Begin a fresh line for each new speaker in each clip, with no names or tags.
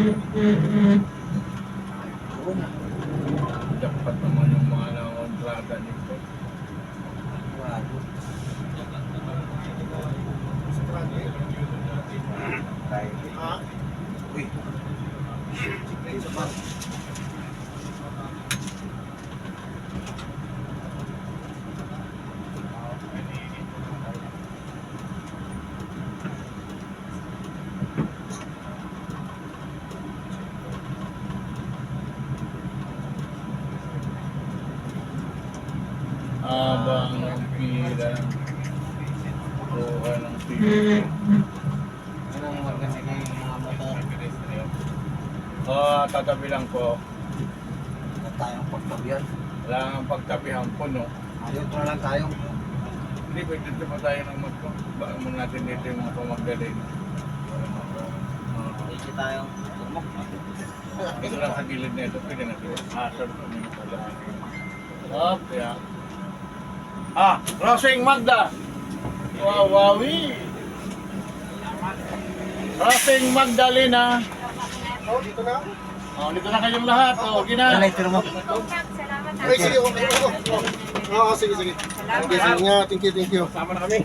Dapat naman yung mga nangontrata nito.
Uy.
Abang ng pila. Kuha ng pila.
Anong maganda na yung mga motor?
Tatabi lang po.
Na tayong pagtabihan.
Wala nga pagtabihan po, no?
Ayun, na lang tayo.
Hindi, pwede dito pa tayo ng magpo. Baka mo natin dito yung mga pamagaling.
Hindi tayong umok.
Ito lang sa gilid na ito, pwede natin. Asal po nyo pala. Up, yeah. Crossing Magda! Wow, wowie! Crossing Magdalena!
Dito na?
Dito na kayong lahat. Gina!
Pero mo.
Ay, sige, okay. Sige. Sige nga, thank you.
Sama na kami.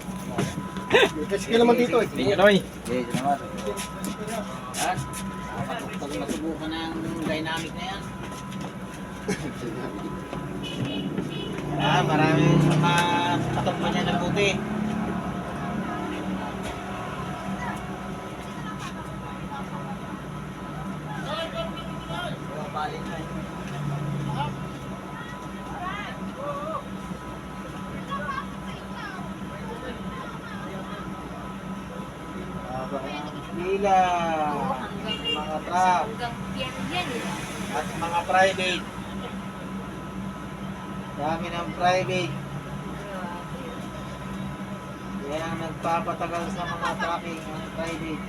Sige naman dito eh.
Hindi naman. Hindi naman. Ha? Masubukan na yung dynamic na yan. Maraming katakpan niya ng buti. Balik na. Pila, mga truck, at mga private. Dami ng private. Yan ang nagpapatagal sa mga trucking, ang private.